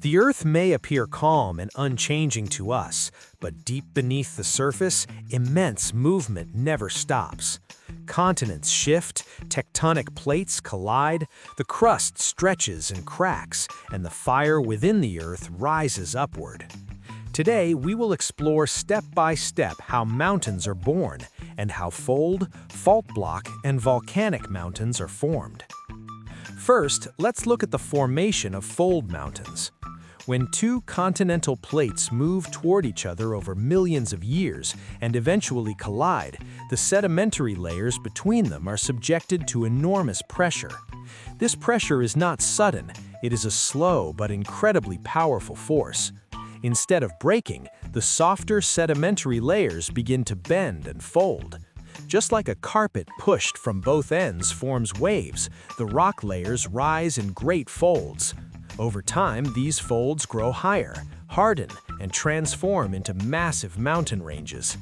The Earth may appear calm and unchanging to us, but deep beneath the surface, immense movement never stops. Continents shift, tectonic plates collide, the crust stretches and cracks, and the fire within the Earth rises upward. Today, we will explore step by step how mountains are born and how fold, fault block, and volcanic mountains are formed. First, let's look at the formation of fold mountains. When two continental plates move toward each other over millions of years and eventually collide, the sedimentary layers between them are subjected to enormous pressure. This pressure is not sudden, it is a slow but incredibly powerful force. Instead of breaking, the softer sedimentary layers begin to bend and fold. Just like a carpet pushed from both ends forms waves, the rock layers rise in great folds. Over time, these folds grow higher, harden, and transform into massive mountain ranges.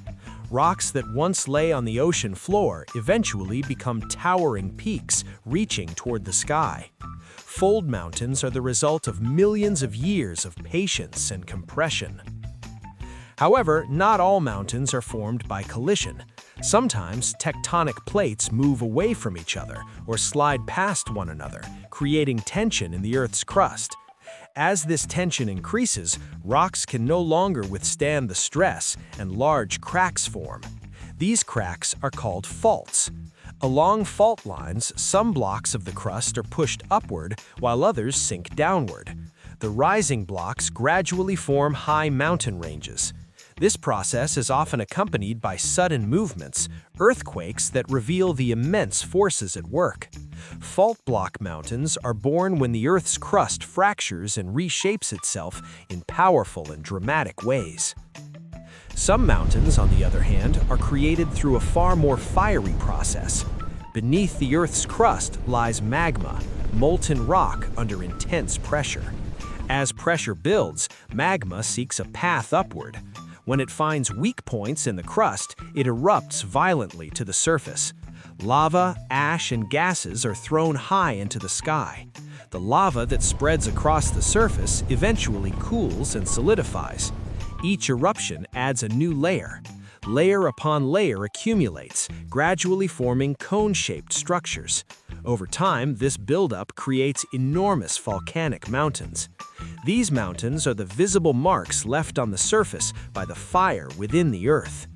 Rocks that once lay on the ocean floor eventually become towering peaks reaching toward the sky. Fold mountains are the result of millions of years of patience and compression. However, not all mountains are formed by collision. Sometimes tectonic plates move away from each other or slide past one another, creating tension in the Earth's crust. As this tension increases, rocks can no longer withstand the stress and large cracks form. These cracks are called faults. Along fault lines, some blocks of the crust are pushed upward while others sink downward. The rising blocks gradually form high mountain ranges. This process is often accompanied by sudden movements, earthquakes that reveal the immense forces at work. Fault block mountains are born when the Earth's crust fractures and reshapes itself in powerful and dramatic ways. Some mountains, on the other hand, are created through a far more fiery process. Beneath the Earth's crust lies magma, molten rock under intense pressure. As pressure builds, magma seeks a path upward. When it finds weak points in the crust, it erupts violently to the surface. Lava, ash, and gases are thrown high into the sky. The lava that spreads across the surface eventually cools and solidifies. Each eruption adds a new layer. Layer upon layer accumulates, gradually forming cone-shaped structures. Over time, this buildup creates enormous volcanic mountains. These mountains are the visible marks left on the surface by the fire within the Earth.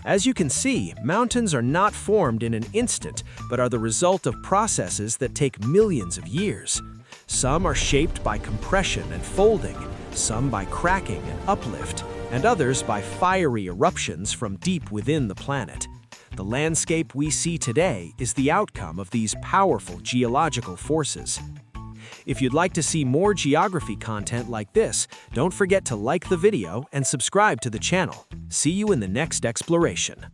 As you can see, mountains are not formed in an instant, but are the result of processes that take millions of years. Some are shaped by compression and folding, some by cracking and uplift, and others by fiery eruptions from deep within the planet. The landscape we see today is the outcome of these powerful geological forces. If you'd like to see more geography content like this, don't forget to like the video and subscribe to the channel. See you in the next exploration.